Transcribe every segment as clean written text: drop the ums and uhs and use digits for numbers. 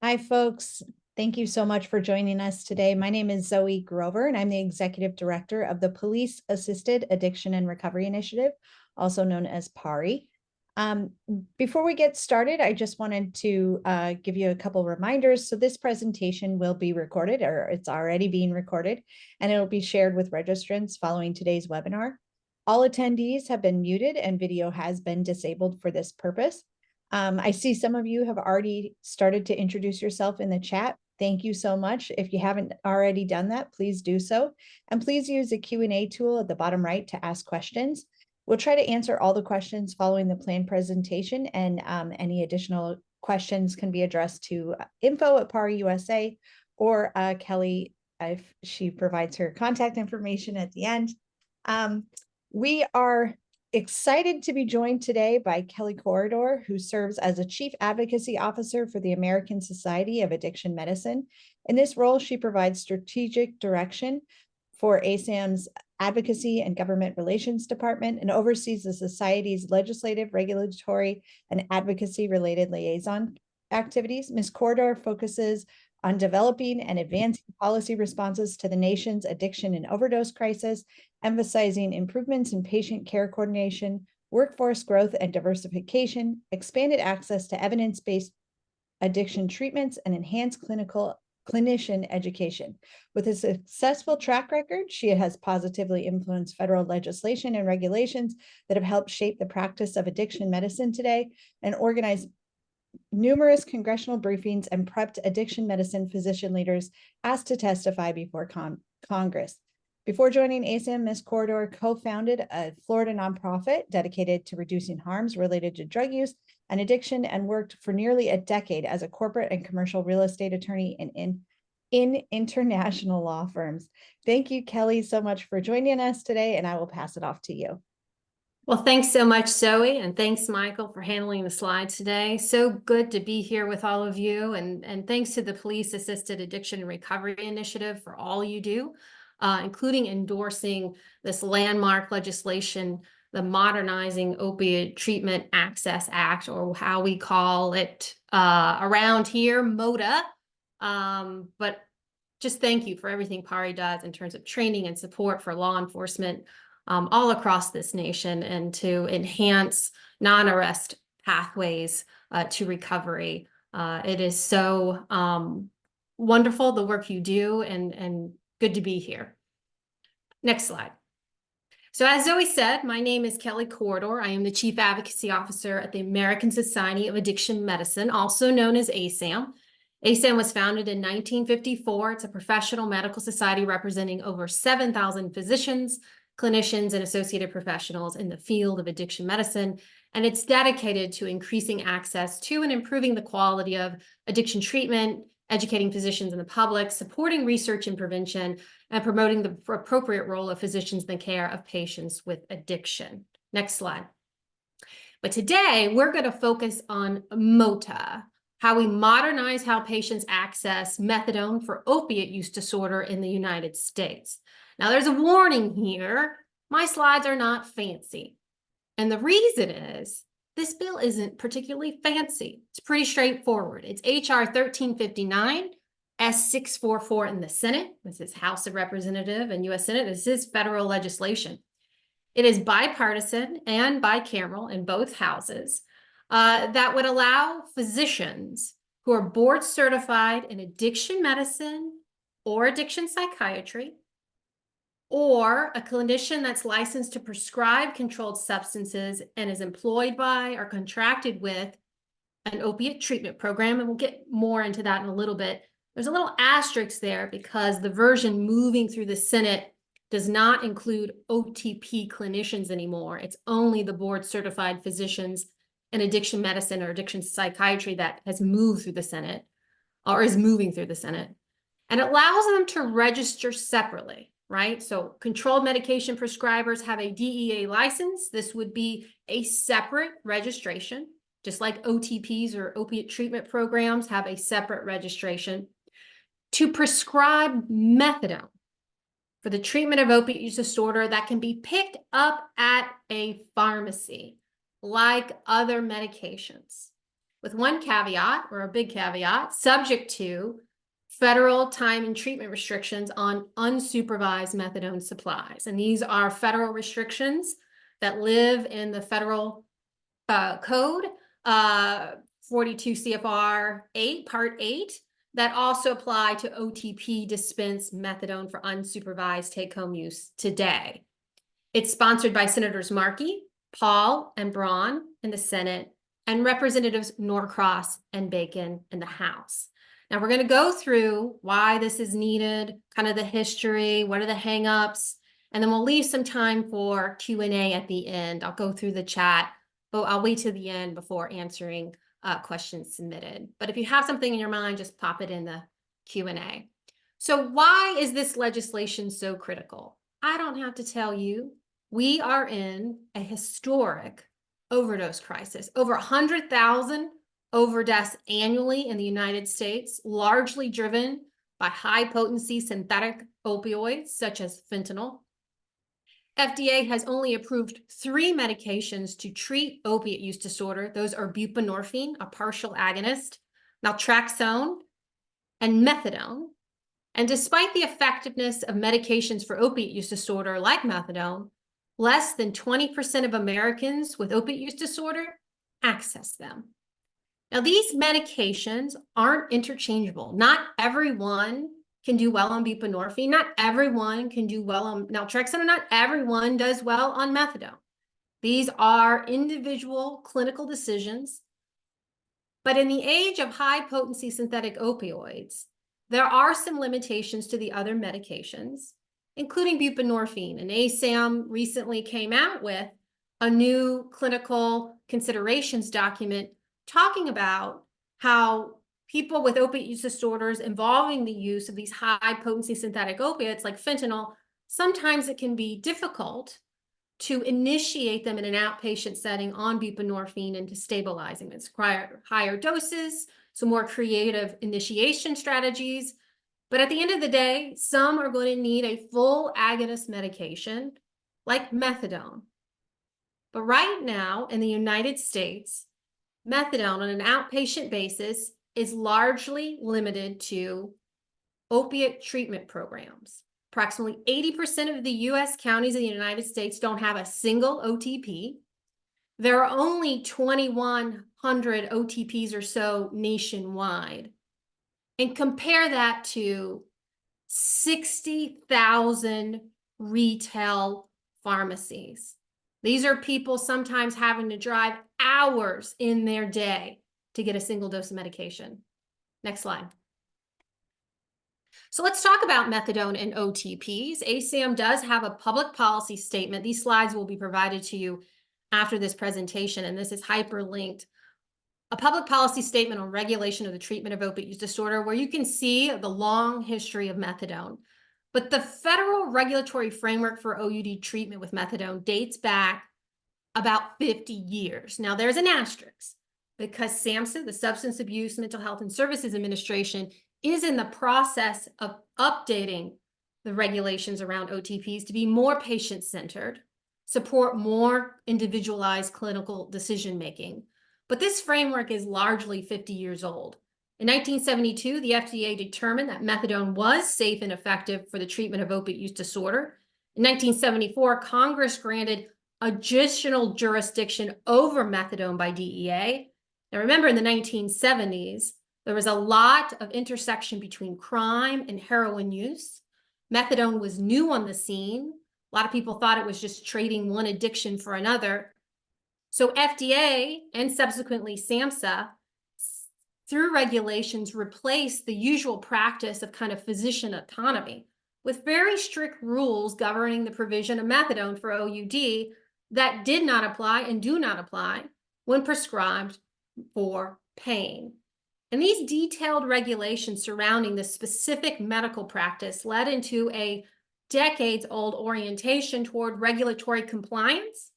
Hi, folks. Thank you so much for joining us today. My name is Zoe Grover, and I'm the Executive Director of the Police Assisted Addiction and Recovery Initiative, also known as PARI. Before we get started, I just wanted to give you a couple reminders. So this presentation will be recorded, or it's already being recorded, and it'll be shared with registrants following today's webinar. All attendees have been muted and video has been disabled for this purpose. I see some of you have already started to introduce yourself in the chat. Thank you so much. If you haven't already done that, please do so. And please use the Q&A tool at the bottom right to ask questions. We'll try to answer all the questions following the planned presentation, and any additional questions can be addressed to info@PARI-USA or Kelly if she provides her contact information at the end. We are excited to be joined today by Kelly Corridor, who serves as a Chief Advocacy Officer for the American Society of Addiction Medicine. In this role, she provides strategic direction for ASAM's Advocacy and Government Relations Department and oversees the Society's legislative, regulatory, and advocacy-related liaison activities. Ms. Corridor focuses on developing and advancing policy responses to the nation's addiction and overdose crisis, emphasizing improvements in patient care coordination, workforce growth and diversification, expanded access to evidence-based addiction treatments, and enhanced clinician education. With a successful track record, she has positively influenced federal legislation and regulations that have helped shape the practice of addiction medicine today and organized numerous congressional briefings and prepped addiction medicine physician leaders asked to testify before Congress. Before joining ASAM, Ms. Corridor co-founded a Florida nonprofit dedicated to reducing harms related to drug use and addiction, and worked for nearly a decade as a corporate and commercial real estate attorney in international law firms. Thank you, Kelly, so much for joining us today, and I will pass it off to you. Well, thanks so much, Zoe, and thanks, Michael, for handling the slides today. So good to be here with all of you, and thanks to the Police Assisted Addiction and Recovery Initiative for all you do, including endorsing this landmark legislation, the Modernizing Opioid Treatment Access Act, or how we call it around here, MOTAA. But just thank you for everything PARI does in terms of training and support for law enforcement all across this nation, and to enhance non-arrest pathways to recovery. It is so wonderful, the work you do, and good to be here. Next slide. So as Zoe said, my name is Kelly Corridor. I am the Chief Advocacy Officer at the American Society of Addiction Medicine, also known as ASAM. ASAM was founded in 1954. It's a professional medical society representing over 7,000 physicians, clinicians, and associated professionals in the field of addiction medicine, and it's dedicated to increasing access to and improving the quality of addiction treatment, educating physicians and the public, supporting research and prevention, and promoting the appropriate role of physicians in the care of patients with addiction. Next slide. But today, we're going to focus on MOTAA, how we modernize how patients access methadone for opiate use disorder in the United States. Now, there's a warning here. My slides are not fancy. And the reason is this bill isn't particularly fancy. It's pretty straightforward. It's H.R. 1359, S644 in the Senate. This is House of Representatives and U.S. Senate. This is federal legislation. It is bipartisan and bicameral in both houses that would allow physicians who are board certified in addiction medicine or addiction psychiatry, or a clinician that's licensed to prescribe controlled substances and is employed by or contracted with an opiate treatment program, and we'll get more into that in a little bit. There's a little asterisk there because the version moving through the Senate does not include OTP clinicians anymore. It's only the board certified physicians in addiction medicine or addiction psychiatry that has moved through the Senate or is moving through the Senate. And it allows them to register separately. Right? So controlled medication prescribers have a DEA license. This would be a separate registration, just like OTPs or opiate treatment programs have a separate registration. To prescribe methadone for the treatment of opiate use disorder that can be picked up at a pharmacy, like other medications. with one caveat, or a big caveat, subject to federal time and treatment restrictions on unsupervised methadone supplies. And these are federal restrictions that live in the federal code, 42 CFR 8, Part 8, that also apply to OTP dispensed methadone for unsupervised take-home use today. It's sponsored by Senators Markey, Paul, and Braun in the Senate, and Representatives Norcross and Bacon in the House. Now we're going to go through why this is needed, kind of the history, what are the hangups, and then we'll leave some time for Q&A at the end. I'll go through the chat, but I'll wait to the end before answering questions submitted. But if you have something in your mind, just pop it in the Q&A. So why is this legislation so critical? I don't have to tell you. We are in a historic overdose crisis. Over 100,000 overdoses annually in the United States, largely driven by high-potency synthetic opioids such as fentanyl. FDA has only approved 3 medications to treat opiate use disorder. Those are buprenorphine, a partial agonist, naltrexone, and methadone. And despite the effectiveness of medications for opiate use disorder like methadone, less than 20% of Americans with opiate use disorder access them. Now, these medications aren't interchangeable. Not everyone can do well on buprenorphine. Not everyone can do well on naltrexone, and not everyone does well on methadone. These are individual clinical decisions. But in the age of high-potency synthetic opioids, there are some limitations to the other medications, including buprenorphine. And ASAM recently came out with a new clinical considerations document talking about how people with opiate use disorders involving the use of these high-potency synthetic opiates like fentanyl, sometimes it can be difficult to initiate them in an outpatient setting on buprenorphine and to stabilizing them. It's require higher doses, so more creative initiation strategies. But at the end of the day, some are going to need a full agonist medication like methadone. But right now in the United States, methadone on an outpatient basis is largely limited to opiate treatment programs. Approximately 80% of the US counties in the United States don't have a single OTP. There are only 2,100 OTPs or so nationwide. And compare that to 60,000 retail pharmacies. These are people sometimes having to drive hours in their day to get a single dose of medication. Next slide. So let's talk about methadone and OTPs. ASAM does have a public policy statement. These slides will be provided to you after this presentation, and this is hyperlinked. A public policy statement on regulation of the treatment of opiate use disorder, where you can see the long history of methadone. But the federal regulatory framework for OUD treatment with methadone dates back about 50 years. Now, there's an asterisk because SAMHSA, the Substance Abuse Mental Health and Services Administration, is in the process of updating the regulations around OTPs to be more patient-centered, support more individualized clinical decision-making. But this framework is largely 50 years old. In 1972, the FDA determined that methadone was safe and effective for the treatment of opiate use disorder. In 1974, Congress granted additional jurisdiction over methadone by DEA. Now remember, in the 1970s, there was a lot of intersection between crime and heroin use. Methadone was new on the scene. A lot of people thought it was just trading one addiction for another. So FDA and subsequently SAMHSA, through regulations, replaced the usual practice of kind of physician autonomy with very strict rules governing the provision of methadone for OUD that did not apply and do not apply when prescribed for pain. And these detailed regulations surrounding the specific medical practice led into a decades-old orientation toward regulatory compliance,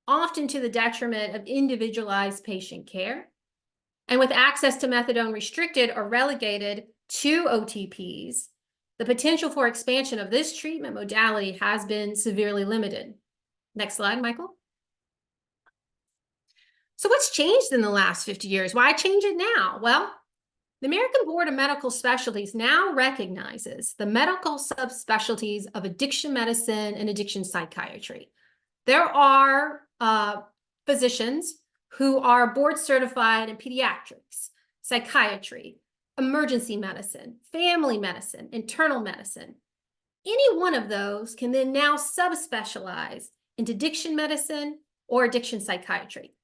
often to the detriment of individualized patient care. And with access to methadone restricted or relegated to OTPs, the potential for expansion of this treatment modality has been severely limited. Next slide, Michael. So what's changed in the last 50 years? Why change it now? Well, the American Board of Medical Specialties now recognizes the medical subspecialties of addiction medicine and addiction psychiatry. There are physicians who are board certified in pediatrics, psychiatry, emergency medicine, family medicine, internal medicine. Any one of those can then now subspecialize into addiction medicine or addiction psychiatry.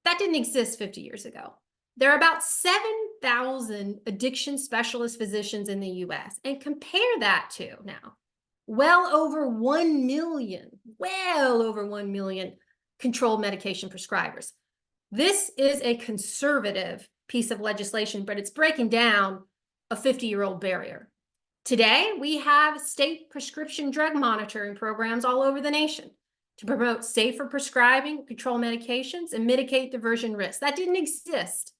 That didn't exist 50 years ago. There are about 7,000 addiction specialist physicians in the US, and compare that to now well over 1 million controlled medication prescribers. This is a conservative piece of legislation, but it's breaking down a 50-year-old barrier. Today, we have state prescription drug monitoring programs all over the nation to promote safer prescribing, control medications, and mitigate diversion risks. That didn't exist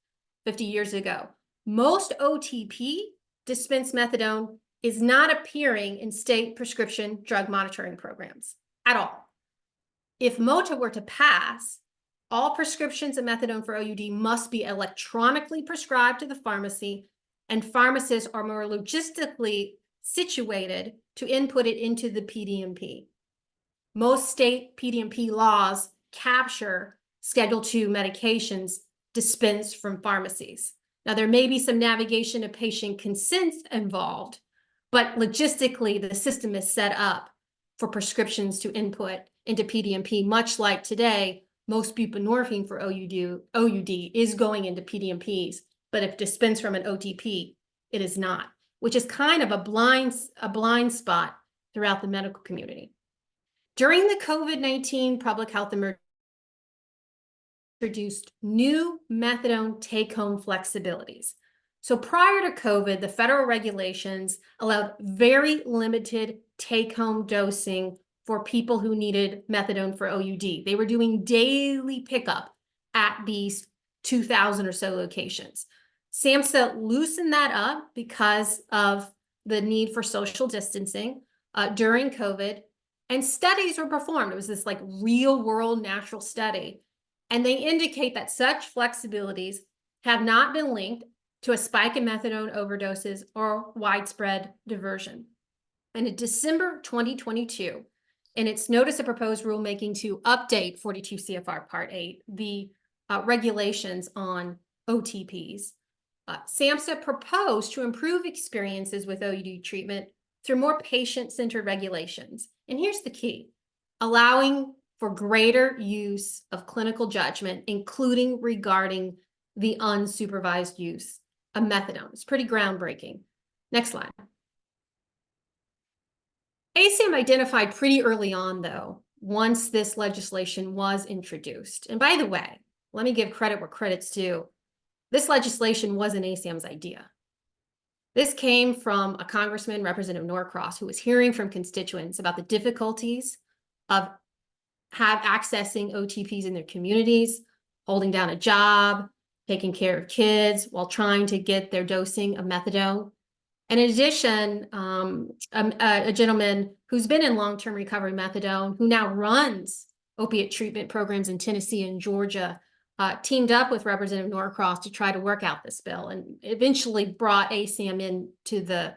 50 years ago. Most OTP dispensed methadone is not appearing in state prescription drug monitoring programs at all. If MOTAA were to pass, all prescriptions of methadone for OUD must be electronically prescribed to the pharmacy, and pharmacists are more logistically situated to input it into the PDMP. Most state PDMP laws capture Schedule II medications dispensed from pharmacies. Now, there may be some navigation of patient consent involved, but logistically, the system is set up for prescriptions to input into PDMP, much like today, most buprenorphine for OUD is going into PDMPs, but if dispensed from an OTP, it is not, which is kind of a blind spot throughout the medical community. During the COVID-19 public health emergency, introduced new methadone take-home flexibilities. So prior to COVID, the federal regulations allowed very limited take-home dosing for people who needed methadone for OUD. They were doing daily pickup at these 2,000 or so locations. SAMHSA loosened that up because of the need for social distancing during COVID, and studies were performed. It was this like real world natural study. And they indicate that such flexibilities have not been linked to a spike in methadone overdoses or widespread diversion. And in December 2022, in its notice of proposed rulemaking to update 42 CFR Part 8, the regulations on OTPs, SAMHSA proposed to improve experiences with OUD treatment through more patient-centered regulations. And here's the key: allowing for greater use of clinical judgment, including regarding the unsupervised use of methadone. It's pretty groundbreaking. Next slide. ASAM identified pretty early on, though, once this legislation was introduced. And by the way, let me give credit where credit's due. This legislation wasn't ASAM's idea. This came from a congressman, Representative Norcross, who was hearing from constituents about the difficulties of accessing OTPs in their communities, holding down a job, taking care of kids while trying to get their dosing of methadone. And in addition, a gentleman who's been in long-term recovery methadone, who now runs opiate treatment programs in Tennessee and Georgia, teamed up with Representative Norcross to try to work out this bill, and eventually brought ASAM into the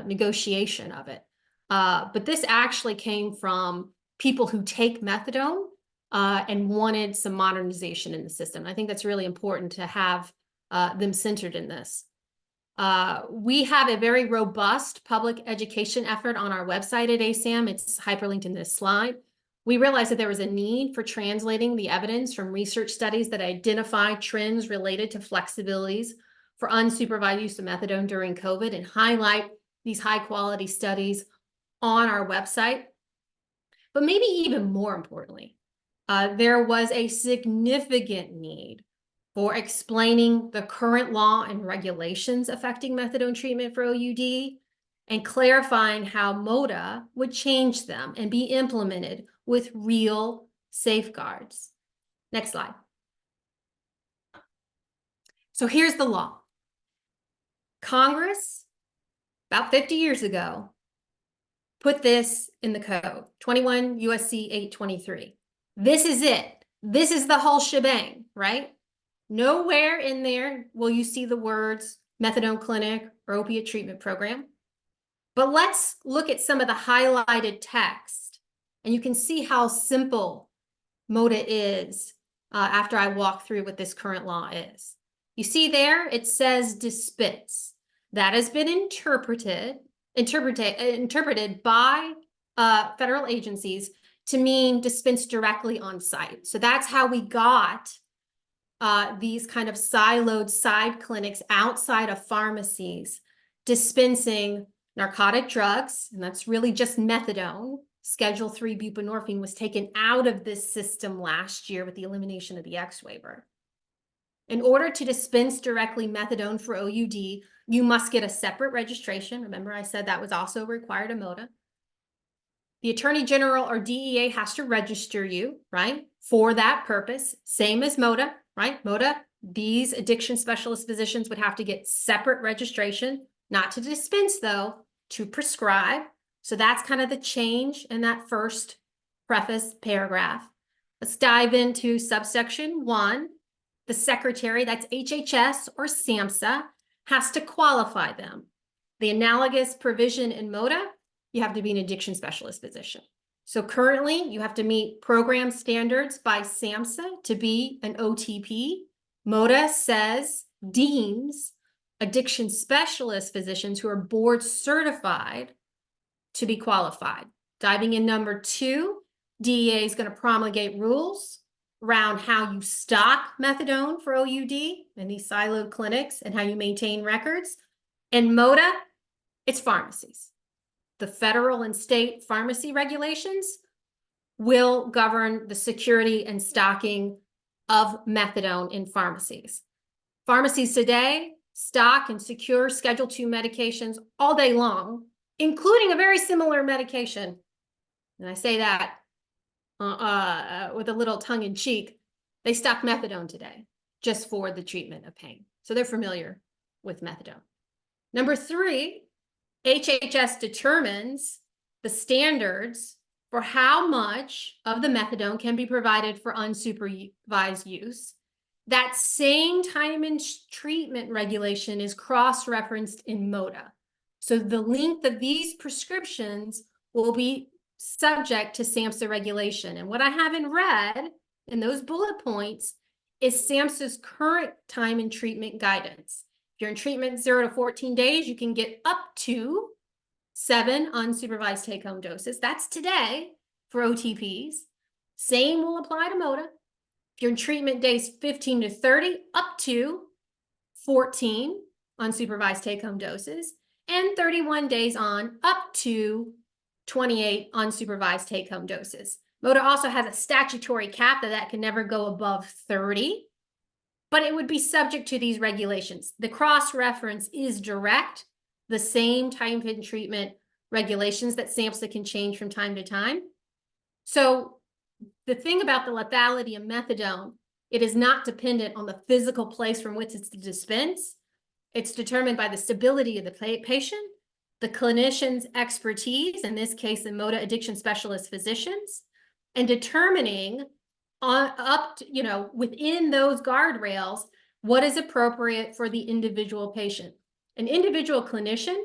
negotiation of it. But this actually came from people who take methadone and wanted some modernization in the system. I think that's really important to have them centered in this. We have a very robust public education effort on our website at ASAM. It's hyperlinked in this slide. We realized that there was a need for translating the evidence from research studies that identify trends related to flexibilities for unsupervised use of methadone during COVID, and highlight these high quality studies on our website. But maybe even more importantly, there was a significant need for explaining the current law and regulations affecting methadone treatment for OUD, and clarifying how MOTAA would change them and be implemented with real safeguards. Next slide. So here's the law. Congress, about 50 years ago, put this in the code, 21 USC 823. This is it. This is the whole shebang, right? Nowhere in there will you see the words methadone clinic or opiate treatment program. But let's look at some of the highlighted text, and you can see how simple MOTA is after I walk through what this current law is. You see there, it says dispense. That has been interpreted by federal agencies to mean dispense directly on site. So that's how we got these kind of siloed side clinics outside of pharmacies dispensing narcotic drugs, and that's really just methadone. Schedule 3 buprenorphine was taken out of this system last year with the elimination of the X waiver. In order to dispense directly methadone for OUD, you must get a separate registration. Remember, I said that was also required of MOTA. The Attorney General or DEA has to register you, right, for that purpose, same as MOTA, right? MOTA, these addiction specialist physicians would have to get separate registration, not to dispense though, to prescribe. So that's kind of the change in that first preface paragraph. Let's dive into subsection 1. The secretary, that's HHS or SAMHSA, has to qualify them. The analogous provision in MOTA, you have to be an addiction specialist physician. So currently, you have to meet program standards by SAMHSA to be an OTP. MOTA deems addiction specialist physicians who are board certified to be qualified. Diving in number 2, DEA is going to promulgate rules around how you stock methadone for OUD in these siloed clinics and how you maintain records. In MOTA, it's pharmacies. The federal and state pharmacy regulations will govern the security and stocking of methadone in pharmacies. Pharmacies today stock and secure Schedule II medications all day long, including a very similar medication. And I say that with a little tongue in cheek. They stock methadone today just for the treatment of pain. So they're familiar with methadone. Number 3, HHS determines the standards for how much of the methadone can be provided for unsupervised use. That same time and treatment regulation is cross-referenced in MOTA. So the length of these prescriptions will be subject to SAMHSA regulation. And what I have in red in those bullet points is SAMHSA's current time and treatment guidance. If you're in treatment 0 to 14 days, you can get up to 7 unsupervised take-home doses. That's today for OTPs. Same will apply to MOTA. If you're in treatment days 15 to 30, up to 14 unsupervised take-home doses, and 31 days on, up to 28 unsupervised take-home doses. MOTA also has a statutory cap that can never go above 30, but it would be subject to these regulations. The cross-reference is direct, the same time and treatment regulations that SAMHSA can change from time to time. So the thing about the lethality of methadone, it is not dependent on the physical place from which it's dispensed. It's determined by the stability of the patient, the clinician's expertise, in this case, the MOTA addiction specialist physicians, and determining within those guardrails, what is appropriate for the individual patient. An individual clinician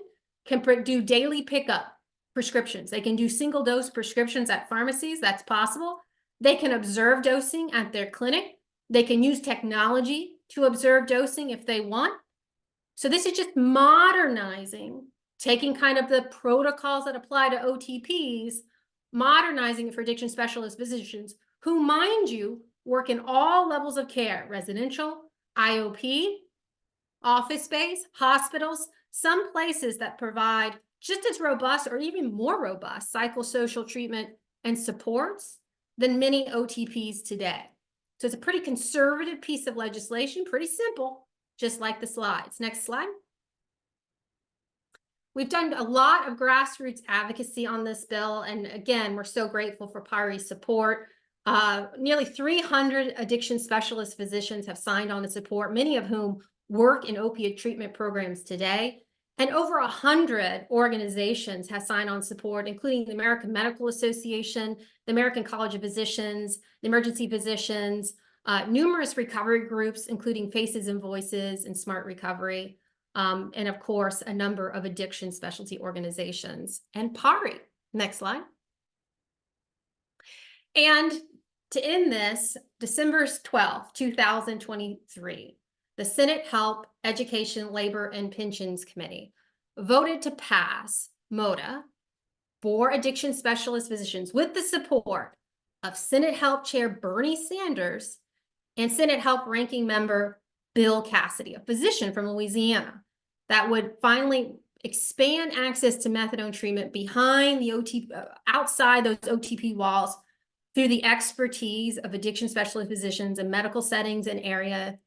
can do daily pickup prescriptions. They can do single dose prescriptions at pharmacies. That's possible. They can observe dosing at their clinic. They can use technology to observe dosing if they want. So this is just modernizing, taking kind of the protocols that apply to OTPs, modernizing it for addiction specialist physicians who, mind you, work in all levels of care: residential, IOP, office space, hospitals, some places that provide just as robust or even more robust psychosocial treatment and supports than many OTPs today. So it's a pretty conservative piece of legislation, pretty simple, just like the slides. Next slide. We've done a lot of grassroots advocacy on this bill, and again, we're so grateful for PARI's support. Nearly 300 addiction specialist physicians have signed on to support, many of whom work in opiate treatment programs today. And over 100 organizations have signed on support, including the American Medical Association, the American College of Physicians, the Emergency Physicians, numerous recovery groups, including Faces and Voices and Smart Recovery, and of course, a number of addiction specialty organizations. And PARI. Next slide. And to end this, December 12th, 2023, the Senate Health, Education, Labor, and Pensions Committee voted to pass MOTAA for addiction specialist physicians with the support of Senate Health Chair Bernie Sanders and Senate Health Ranking Member Bill Cassidy, a physician from Louisiana, that would finally expand access to methadone treatment behind the outside those OTP walls through the expertise of addiction specialist physicians in medical settings and area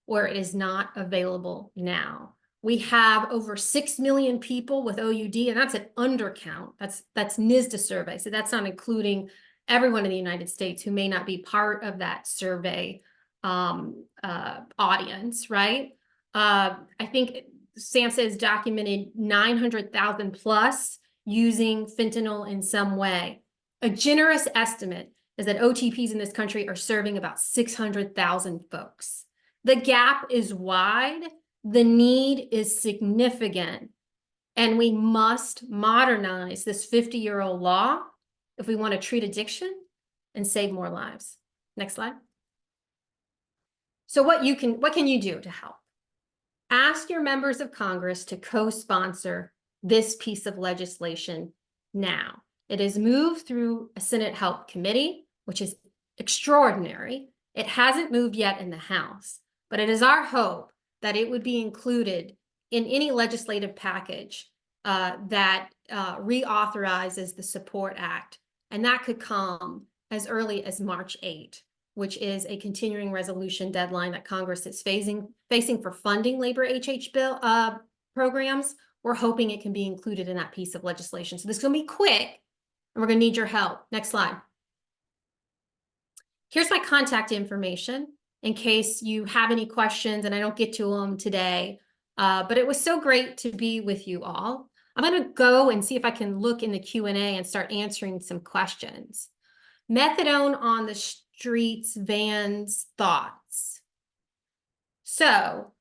where it is not available now. We have over 6 million people with OUD, and that's an undercount. That's NISDA survey, so that's not including everyone in the United States who may not be part of that survey audience, right? I think SAMHSA has documented 900,000 plus using fentanyl in some way. A generous estimate is that OTPs in this country are serving about 600,000 folks. The gap is wide, the need is significant, and we must modernize this 50-year-old law if we want to treat addiction and save more lives. Next slide. So what can you do to help? Ask your members of Congress to co-sponsor this piece of legislation now. It is moved through a Senate Health Committee, which is extraordinary. It hasn't moved yet in the House, but it is our hope that it would be included in any legislative package that reauthorizes the SUPPORT Act. And that could come as early as March 8, which is a continuing resolution deadline that Congress is facing for funding labor HH bill programs. We're hoping it can be included in that piece of legislation. So this is going to be quick, and we're going to need your help. Next slide. Here's my contact information in case you have any questions and I don't get to them today. But it was so great to be with you all. I'm going to go and see if I can look in the Q&A and start answering some questions. Methadone on the streets, vans, thoughts. So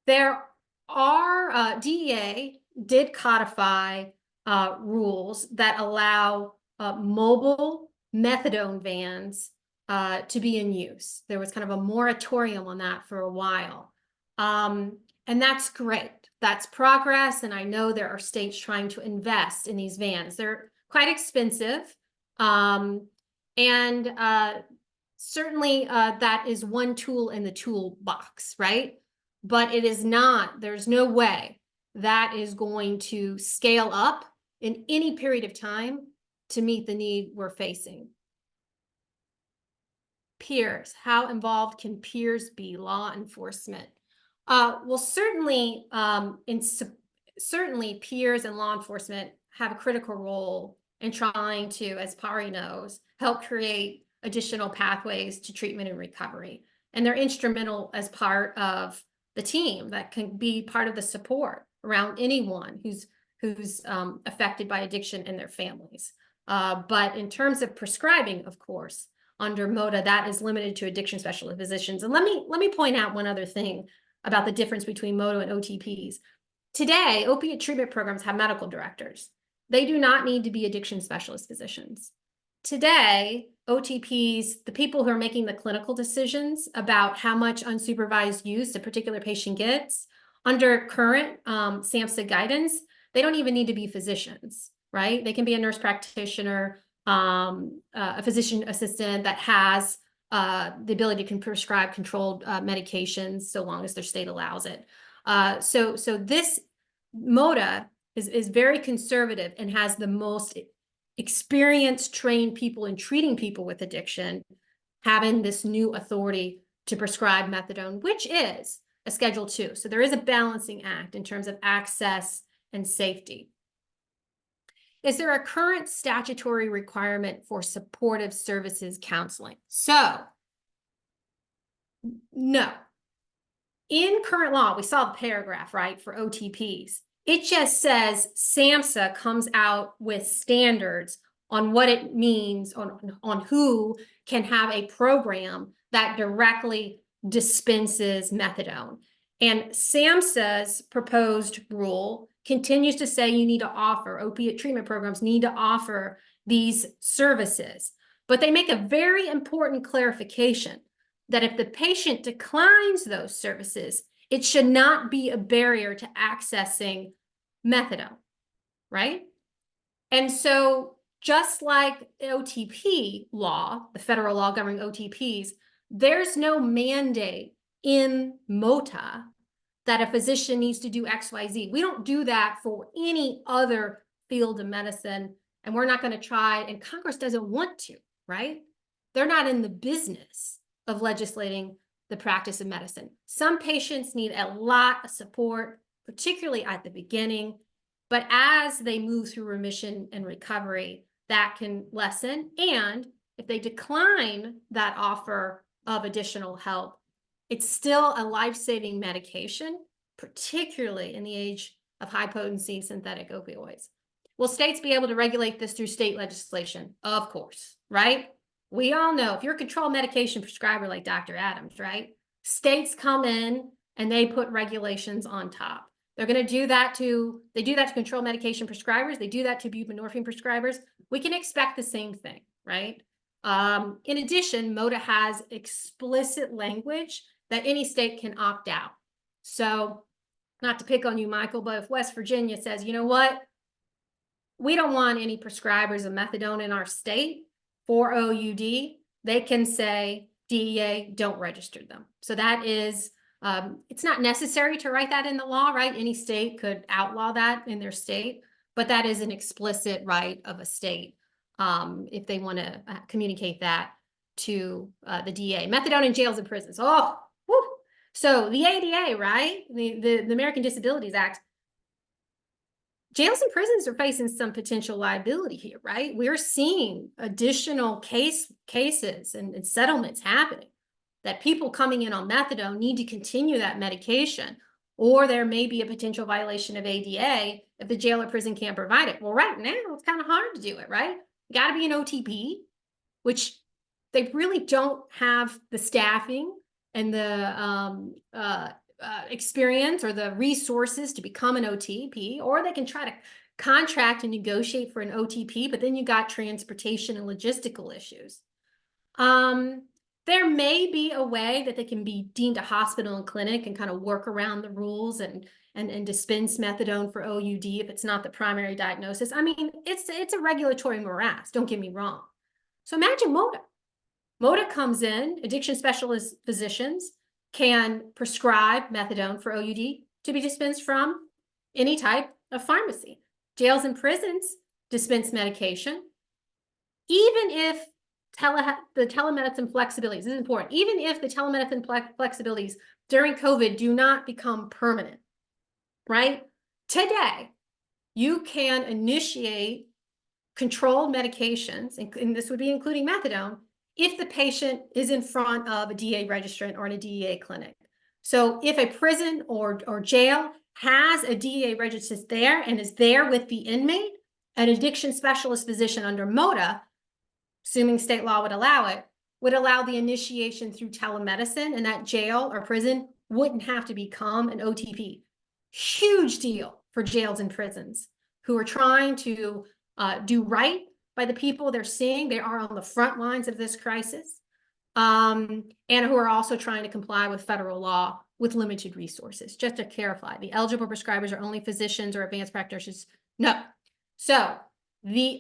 there are, DEA did codify rules that allow mobile methadone vans to be in use. There was kind of a moratorium on that for a while. And that's great. That's progress. And I know there are states trying to invest in these vans. They're quite expensive. Certainly that is one tool in the toolbox, right? But it is not, there's no way that is going to scale up in any period of time to meet the need we're facing. Peers, how involved can peers be, law enforcement? Well, certainly, certainly peers and law enforcement have a critical role in trying to, as Pari knows, help create additional pathways to treatment and recovery. And they're instrumental as part of the team that can be part of the support around anyone who's affected by addiction and their families. But in terms of prescribing, of course, under MOTAA, that is limited to addiction specialist physicians. And let me point out one other thing about the difference between MOTAA and OTPs. Today, opiate treatment programs have medical directors. They do not need to be addiction specialist physicians. Today, OTPs, the people who are making the clinical decisions about how much unsupervised use a particular patient gets, under current SAMHSA guidance, they don't even need to be physicians, right? They can be a nurse practitioner, a physician assistant that has the ability to prescribe controlled medications so long as their state allows it. So this MOTAA is very conservative and has the most experienced, trained people in treating people with addiction, having this new authority to prescribe methadone, which is a Schedule II. So there is a balancing act in terms of access and safety. Is there a current statutory requirement for supportive services counseling? So, no. In current law, we saw the paragraph, right, for OTPs. It just says SAMHSA comes out with standards on what it means on who can have a program that directly dispenses methadone. And SAMHSA's proposed rule continues to say you need to offer, opiate treatment programs need to offer these services. But they make a very important clarification that if the patient declines those services, it should not be a barrier to accessing methadone, right? And so just like OTP law, the federal law governing OTPs, there's no mandate in MOTAA that a physician needs to do XYZ. We don't do that for any other field of medicine, and we're not going to try, and Congress doesn't want to, right? They're not in the business of legislating the practice of medicine. Some patients need a lot of support, particularly at the beginning, but as they move through remission and recovery, that can lessen. And if they decline that offer of additional help, it's still a life-saving medication, particularly in the age of high-potency synthetic opioids. Will states be able to regulate this through state legislation? Of course, right? We all know if you're a controlled medication prescriber like Dr. Adams, right? States come in and they put regulations on top. They're going to do that they do that to control medication prescribers. They do that to buprenorphine prescribers. We can expect the same thing, right? In addition, MOTAA has explicit language that any state can opt out. So not to pick on you, Michael, but if West Virginia says, you know what, we don't want any prescribers of methadone in our state for OUD, they can say, DEA, don't register them. So that is, it's not necessary to write that in the law, right? Any state could outlaw that in their state, but that is an explicit right of a state if they want to communicate that to the DEA. Methadone in jails and prisons. Oh, whew. So the ADA, right? The American Disabilities Act. Jails and prisons are facing some potential liability here, right? We're seeing additional cases and settlements happening that people coming in on methadone need to continue that medication, or there may be a potential violation of ADA if the jail or prison can't provide it. Well, right now, it's kind of hard to do it, right? You got to be an OTP, which they really don't have the staffing and the experience or the resources to become an OTP, or they can try to contract and negotiate for an OTP, but then you got transportation and logistical issues. There may be a way that they can be deemed a hospital and clinic and kind of work around the rules and dispense methadone for OUD if it's not the primary diagnosis. I mean, it's a regulatory morass, don't get me wrong. So imagine MOTAA. MOTAA comes in, addiction specialist physicians can prescribe methadone for OUD to be dispensed from any type of pharmacy. Jails and prisons dispense medication. Even if the telemedicine flexibilities, this is important, even if the telemedicine flexibilities during COVID do not become permanent, right? Today, you can initiate controlled medications, and this would be including methadone, if the patient is in front of a DA registrant or in a DEA clinic. So if a prison or jail has a DEA registrant there and is there with the inmate, an addiction specialist physician under MOTAA, assuming state law would allow it, would allow the initiation through telemedicine, and that jail or prison wouldn't have to become an OTP. Huge deal for jails and prisons who are trying to do right by the people they're seeing. They are on the front lines of this crisis, and who are also trying to comply with federal law with limited resources. Just to clarify, the eligible prescribers are only physicians or advanced practitioners. No. So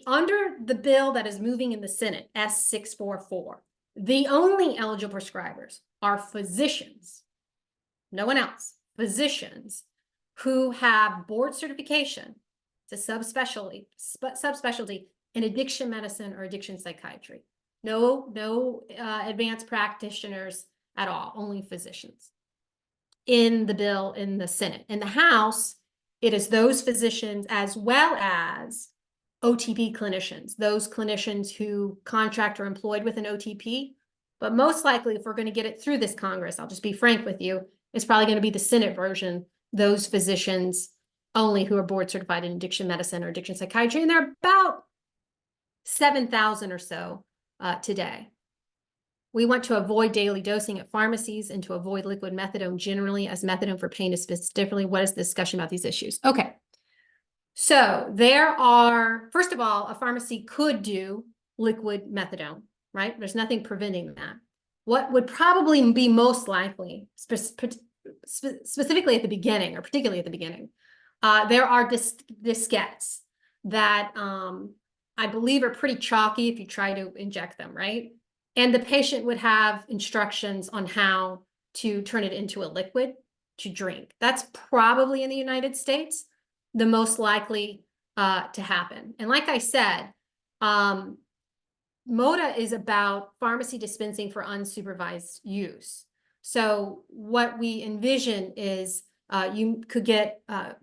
under the bill that is moving in the Senate, S644, the only eligible prescribers are physicians, no one else, physicians who have board certification. It's a subspecialty in addiction medicine or addiction psychiatry. No advanced practitioners at all, only physicians. In the bill in the Senate. In the House, it is those physicians as well as OTP clinicians, those clinicians who contract or employed with an OTP. But most likely, if we're going to get it through this Congress, I'll just be frank with you, it's probably going to be the Senate version, those physicians only who are board certified in addiction medicine or addiction psychiatry, and there are about 7,000 or so today. We want to avoid daily dosing at pharmacies and to avoid liquid methadone generally, as methadone for pain is specifically. What is the discussion about these issues? Okay. So there are, first of all, a pharmacy could do liquid methadone, right? There's nothing preventing that. What would probably be most likely, specifically at the beginning, or particularly at the beginning, there are diskettes that I believe are pretty chalky if you try to inject them, right? And the patient would have instructions on how to turn it into a liquid to drink. That's probably in the United States the most likely to happen. And like I said, MOTAA is about pharmacy dispensing for unsupervised use. So what we envision is you could get a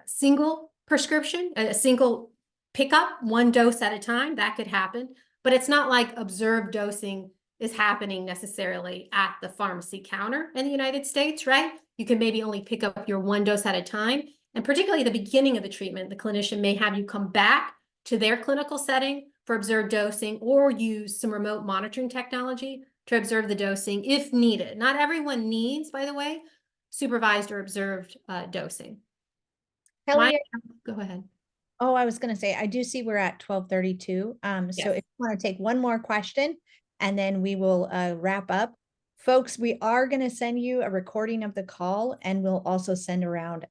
single prescription, a single pickup, one dose at a time. That could happen, but it's not like observed dosing is happening necessarily at the pharmacy counter in the United States, right? You can maybe only pick up your one dose at a time. And particularly at the beginning of the treatment, the clinician may have you come back to their clinical setting for observed dosing or use some remote monitoring technology to observe the dosing if needed. Not everyone needs, by the way, supervised or observed dosing. Kelly, Go ahead. oh, I was going to say, I do see we're at 12:32. So Yes. if you want to take one more question and then we will wrap up. Folks, we are going to send you a recording of the call, and we'll also send around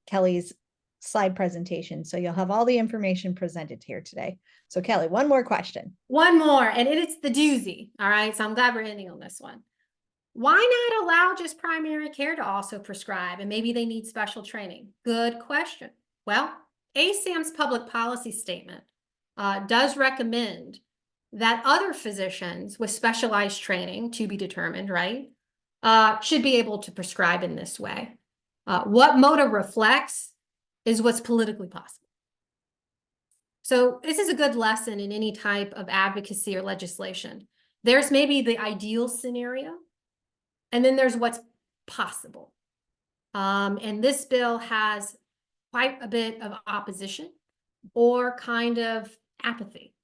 Kelly's slide presentation. So you'll have all the information presented here today. So Kelly, one more question. One more, and it's the doozy. All right. So I'm glad we're ending on this one. Why not allow just primary care to also prescribe? And maybe they need special training. Good question. Well, ASAM's public policy statement does recommend that other physicians with specialized training, to be determined, right, should be able to prescribe in this way. What MOTAA reflects is what's politically possible. So this is a good lesson in any type of advocacy or legislation. There's maybe the ideal scenario, and then there's what's possible. And this bill has quite a bit of opposition or kind of apathy.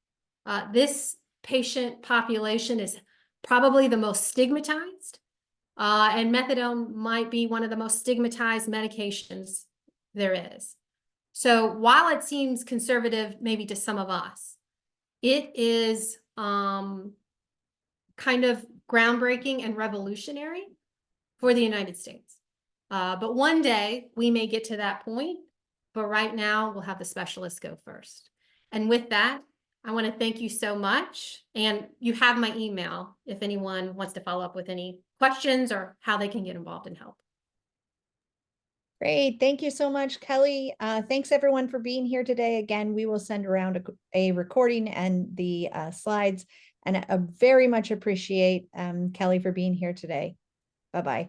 This patient population is probably the most stigmatized, and methadone might be one of the most stigmatized medications there is. So while it seems conservative, maybe to some of us, it is kind of groundbreaking and revolutionary for the United States. But one day we may get to that point, but right now we'll have the specialists go first. And with that, I want to thank you so much. And you have my email if anyone wants to follow up with any questions or how they can get involved and help. Great. Thank you so much, Kelly. Thanks everyone for being here today. Again, we will send around a recording and the slides, and I very much appreciate Kelly for being here today. Bye-bye.